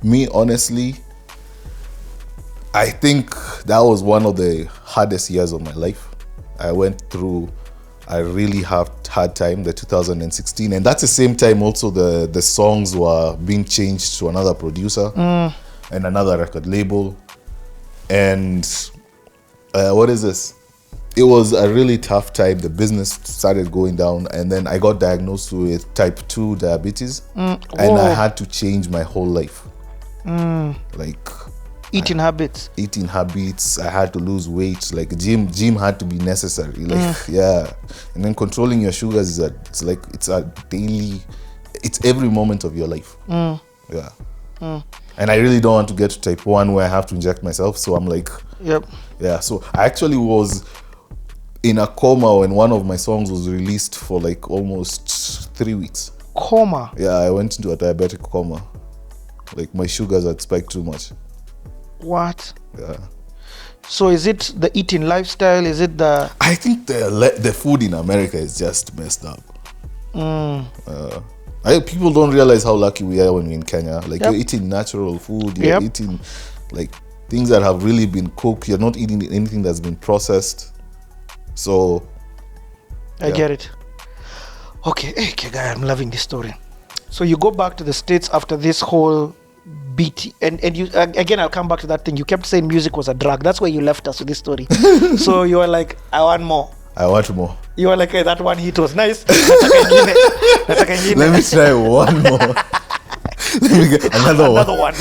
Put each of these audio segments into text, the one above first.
Me, honestly, I think that was one of the hardest years of my life. I went through a really hard time, the 2016, and that's the same time also the songs were being changed to another producer and another record label. And what is this? It was a really tough time. The business started going down, and then I got diagnosed with type 2 diabetes, and I had to change my whole life. Like eating habits. I had to lose weight. Like gym had to be necessary. Like and then controlling your sugars it's a daily. It's every moment of your life. And I really don't want to get to type 1 where I have to inject myself. So I'm like, so I actually was in a coma when one of my songs was released for like almost 3 weeks. Coma? Yeah, I went into a diabetic coma. Like my sugars had spiked too much. What? Yeah. So is it the eating lifestyle? Is it the... I think the food in America is just messed up. People don't realize how lucky we are when we're in Kenya. Like you're eating natural food. You're eating like things that have really been cooked. You're not eating anything that's been processed. So I get it. Okay, hey Keggah, I'm loving this story. So you go back to the States after this whole beat, and you again, I'll come back to that thing. You kept saying music was a drug. That's why you left us with this story. So you were like, I want more. You were like, hey, that one hit was nice. Let me try one more. Let me get another one.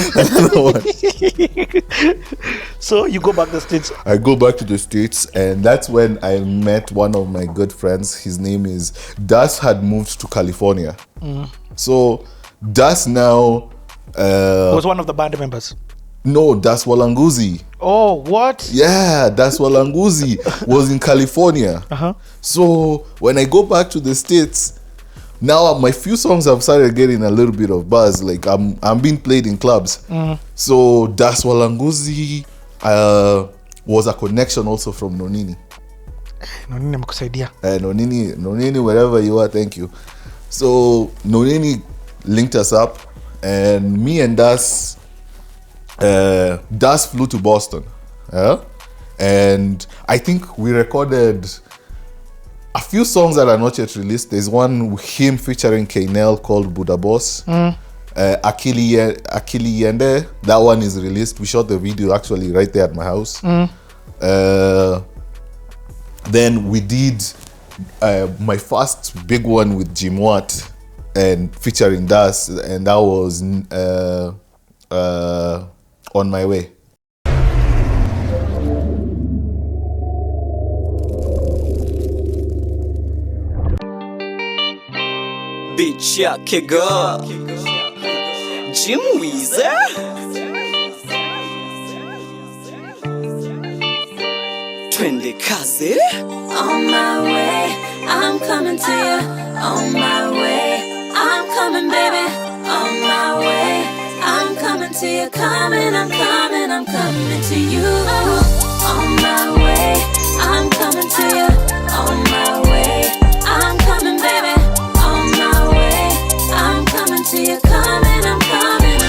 So you go back to the States. I go back to the States, and that's when I met one of my good friends. His name is Das. Had moved to California. So Das now was one of the band members. No, Das Walanguzi. Oh, what? Yeah, Das Walanguzi was in California. So when I go back to the States, now my few songs have started getting a little bit of buzz. Like I'm being played in clubs. So Das Walanguzi was a connection also from Nonini. Nonini amekusaidia. Nonini, wherever you are, thank you. So Nonini linked us up, and me and Das flew to Boston. And I think we recorded a few songs that are not yet released. There's one with him featuring Kaynel called Buddha Boss. Akili Yende, that one is released. We shot the video actually right there at my house. Then we did my first big one with Jim Watt and featuring Das, and that was On My Way. Bitch ya Keggah, Jim Weezer, twende kazi. On my way, I'm coming to you. On my way, I'm coming, baby. On my way, I'm coming to you. I'm coming to you. On my way, I'm coming to you. On my way, I'm coming, baby. On my way, I'm coming to you. I'm coming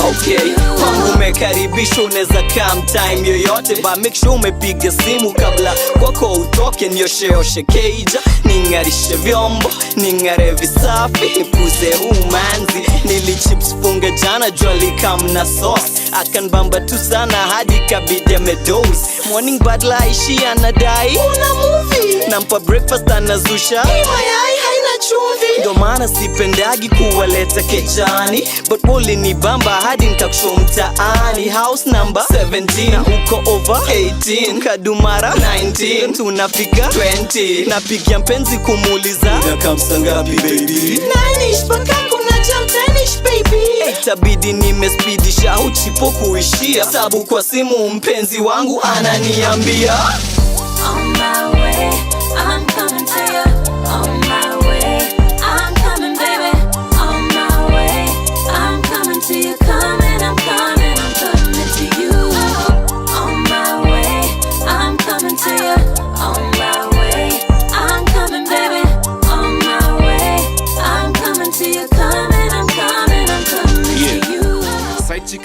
okay. to you. Kwangu umekaribishwa, unaweza come time yoyote, but make sure umepiga simu kabla kwako utoke. Nioshe keija, ningarishe vyombo, ningare visafi, nipuze umanzi. Nilichips funga jana, jolly kam na sauce. Akanbamba tu sana hadi kabidi amedose. Morning badla ishi anadai una movie, nampa breakfast anazusha mayai haina chumvi. Ndo maana sipendagi kuwaleta kejani, but woli ni bamba hadi nikakushow mtaani. House number 17 na uko over 18, Kadumara 19, tunafika 20. Napigia mpenzi kumuuliza unakamsa ngapi baby, Nanish paka kuna jamtanish baby. itabidi nimespidisha uchipo kuishia, sabu kwa simu mpenzi wangu ananiambia On my way, I'm coming to you. On my way, I'm coming, baby. On my way, I'm coming to you. I'm coming to you. On my way, I'm coming to you. On my way, I'm coming, baby. On my way, I'm coming to you. I'm coming to you. Side chick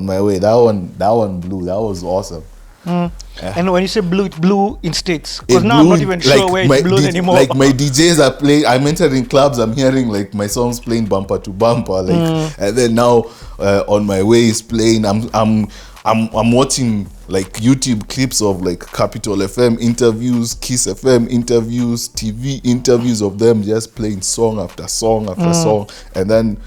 On My Way. That one blew. That was awesome. And when you say blue, it blew in states. Because It now I'm blew not even sure like where my it's blown anymore. Like my DJs are playing. I'm entering clubs. I'm hearing like my songs playing bumper to bumper. Like, and then now On My Way is playing. I'm watching like YouTube clips of like Capital FM interviews, Kiss FM interviews, TV interviews of them just playing song after song after song, and then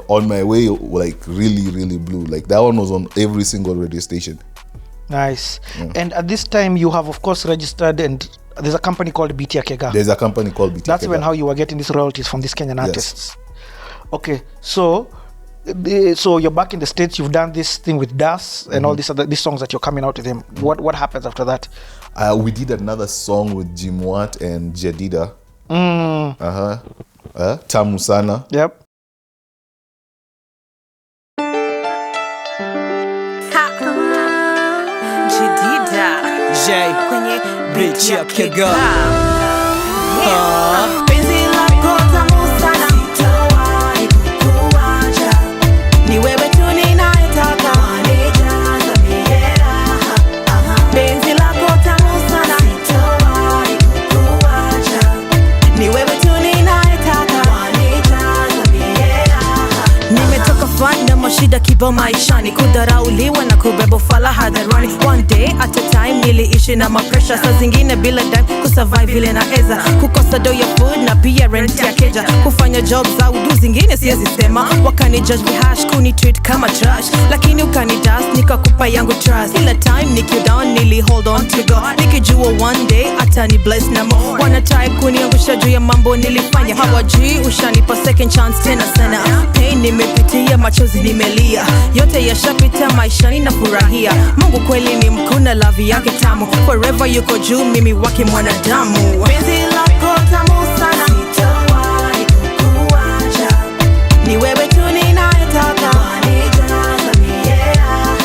On My Way like really blew. Like that one was on every single radio station. Nice. And at this time, you have, of course, registered, and there's a company called BT Keggah. There's a company called BT That's Keggah. when how you were getting these royalties from these Kenyan artists. Okay, so you're back in the States. You've done this thing with Das and all these songs that you're coming out with them. What happens after that? We did another song with Jim Watt and Jadida. Tamu Sana. Yep. Jay, bitch ya Keggah. Penzi lako tamu sana, sitawahi kukuacha. Ni wewe tu ninayetaka, wanijaza miera. Penzi lako tamu sana, sitawahi kukuacha. Ni wewe tu ninayetaka, wanijaza miera. Nimetoka fanda mashida kibao maishani, kudharauliwa na kubeba fala hadharani. One day at a time niliishi na mapresha, saa zingine bila dime kusurvive vile naeza, kukosa do ya food na pia rent ya keja, kufanya job za udu zingine siwezi sema, wakani judge bihash kuni treat kama trash, lakini ukani dust nikakupa yangu trust. Ila time niki down nili hold on to go, nikijua one day atani bless na mo. Wana try kuniangusha juu ya mambo nilifanya, hawajui ushanipa second chance tena sana. Pain nimepitia, machozi nimelia, yote yashapita, maisha ninafurahia. Mungu kweli ni mkuu na love yake tamu, forever yuko juu, mimi wake mwanadamu. Penzi lako tamu sana, sitawahi kukuacha. Ni wewe tu ninayetaka, wanijaza miera.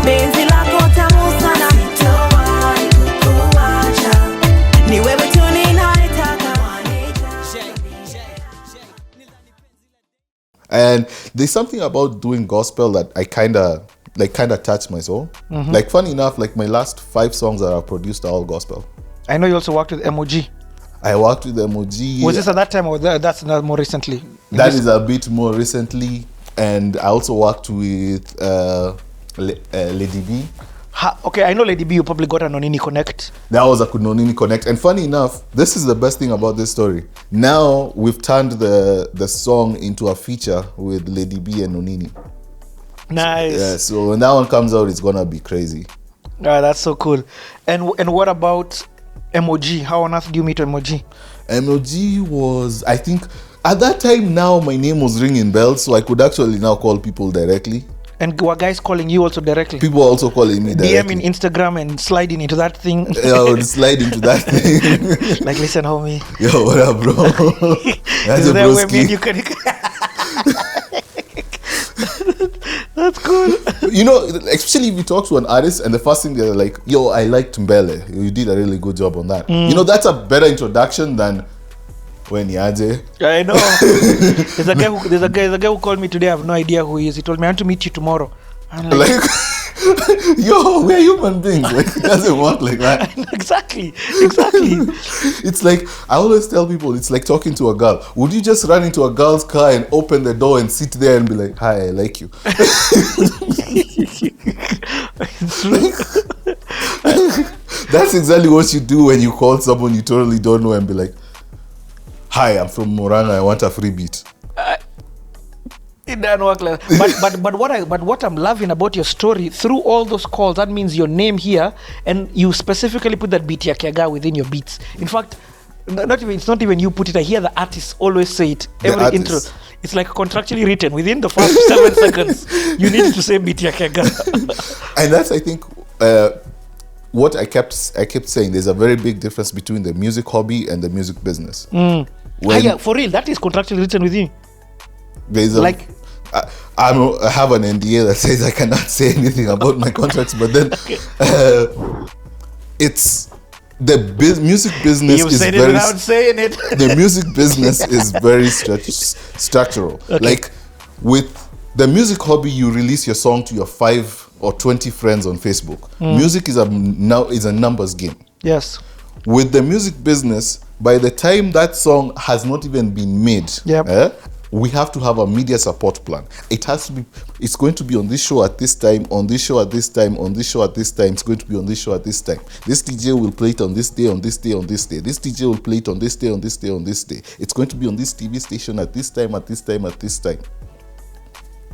Penzi lako tamu sana, sitawahi kukuacha. Ni wewe tu ninayetaka, wanijaza miera. And there's something about doing gospel that I kind of touched my soul. Like, funny enough, like my last 5 songs that I've produced are all gospel. I know you also worked with MOG. I worked with MOG. Was this at that time or that's not more recently? That is a bit more recently. And I also worked with Lady B. Okay, I know Lady B, you probably got a Nonini Connect. That was a Nonini Connect. And funny enough, this is the best thing about this story. Now we've turned the song into a feature with Lady B and Nonini. Nice. Yeah, so when that one comes out, it's gonna be crazy. That's so cool. And what about MOG? How on earth do you meet MOG? MOG was, I think, at that time now my name was ringing bells, so I could actually now call people directly. And were guys calling you also directly? People are also calling me directly. DM in Instagram and sliding into that thing. Yeah, I would slide into that thing. Like, listen, homie. Yo, what up, bro? That's Is a there a way broski. me and you can... That's cool. You know, especially if you talk to an artist and the first thing they're like, yo, I liked Mbele. You did a really good job on that. You know, that's a better introduction than when Yaje. I know. There's a guy who called me today. I have no idea who he is. He told me, I want to meet you tomorrow. I'm like yo, we're human beings. Like, it doesn't work like that. Exactly. It's like, I always tell people, it's like talking to a girl. Would you just run into a girl's car and open the door and sit there and be like, hi, I like you? That's exactly what you do when you call someone you totally don't know and be like, hi, I'm from Moranga, I want a free beat. It doesn't work like that. But what I'm loving about your story, through all those calls, that means your name here, and you specifically put that beat Keggah within your beats. In fact, it's not even you put it. I hear the artists always say it. Every intro, it's like contractually written. Within the first 7 seconds, you need to say beat Keggah. And that's, I think, what I kept saying. There's a very big difference between the music hobby and the music business. Yeah, for real, that is contractually written within. There's like, I have an NDA that says I cannot say anything about my contracts, but then it's the music business. You is said it very without saying it. The music business is very structural. Okay. Like with the music hobby, you release your song to your 5 or 20 friends on Facebook. Music is a numbers game. Yes. With the music business, by the time that song has not even been made, we have to have a media support plan. It has to be, it's going to be on this show at this time, on this show at this time, on this show at this time, it's going to be on this show at this time. This DJ will play it on this day, on this day, on this day. This DJ will play it on this day, on this day, on this day. It's going to be on this TV station at this time, at this time, at this time.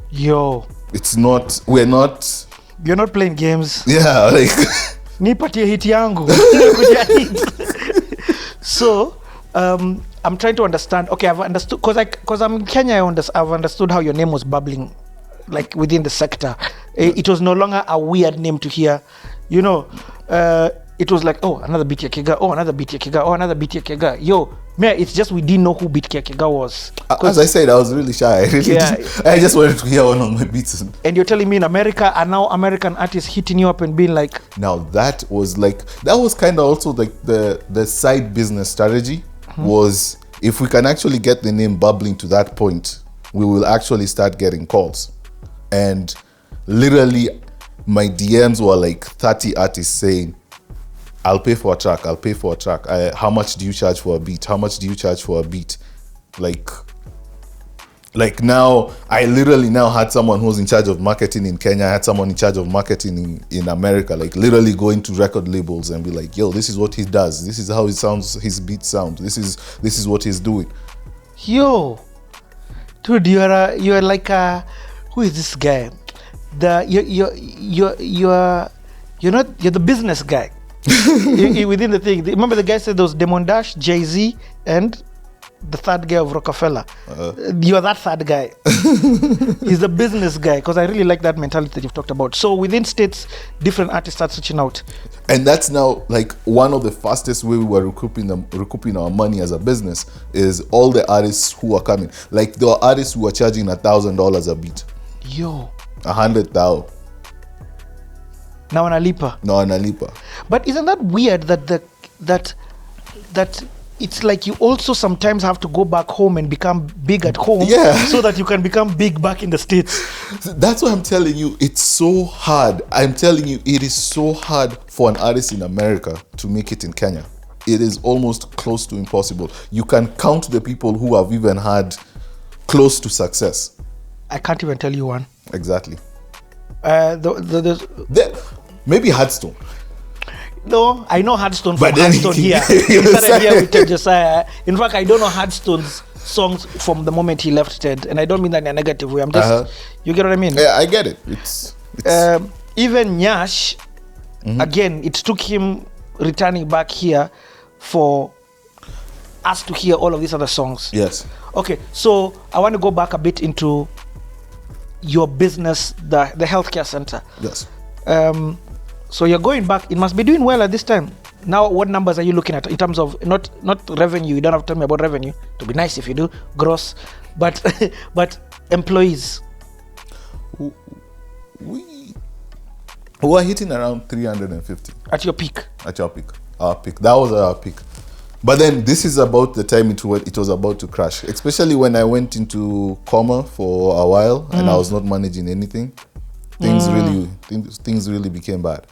Yo. It's not, we're not. You're not playing games. Yeah, like. Nipatie hit yangu. So, I'm trying to understand. Okay, I've understood because I'm in Kenya. I've understood how your name was bubbling, like within the sector. It was no longer a weird name to hear. You know, it was like, oh, another beat Keggah. Oh, another beat Keggah. Oh, another beat Keggah. Yo, man, it's just we didn't know who beat Keggah was. As I said, I was really shy. I just wanted to hear one of my beats. And you're telling me in America, are now American artists hitting you up and being like? Now that was kind of also like the side business strategy. Was if we can actually get the name bubbling to that point, we will actually start getting calls. And literally my DMs were like 30 artists saying, I'll pay for a track, I'll pay for a track. How much do you charge for a beat? How much do you charge for a beat? Like now, I literally now had someone who's in charge of marketing in Kenya, I had someone in charge of marketing in America, like literally going to record labels and be like, yo, this is what he does. This is how it sounds, his beat sound. This is what he's doing. Yo, dude, you're like who is this guy? You're the business guy. Within the thing. Remember the guy said there was Demon Dash, Jay-Z, and the third guy of Rockefeller. You're that third guy. He's the business guy, because I really like that mentality that you've talked about. So within states, different artists start reaching out. And that's now like one of the fastest way we were recouping our money as a business is all the artists who are coming. Like there are artists who are charging $1,000 a beat. Yo. 100,000. Now analipa. But isn't that weird that it's like you also sometimes have to go back home and become big at home, so that you can become big back in the States? That's why I'm telling you, it's so hard. I'm telling you, it is so hard for an artist in America to make it in Kenya. It is almost close to impossible. You can count the people who have even had close to success. I can't even tell you one. Exactly. Maybe Hardstone. No, I know Hardstone from Hardstone here. He started here with Ted Josiah. In fact, I don't know Hardstone's songs from the moment he left Ted, and I don't mean that in a negative way. I'm just, you get what I mean? Yeah, I get it. It's even Nyash, again, it took him returning back here for us to hear all of these other songs. Yes. Okay, so I want to go back a bit into your business, the healthcare center. Yes. So you're going back, it must be doing well at this time. Now, what numbers are you looking at in terms of not revenue? You don't have to tell me about revenue. It would be nice if you do gross, but employees. We were hitting around 350 at your peak. Our peak. That was our peak. But then this is about the time it was about to crash. Especially when I went into coma for a while and I was not managing anything. Things really became bad.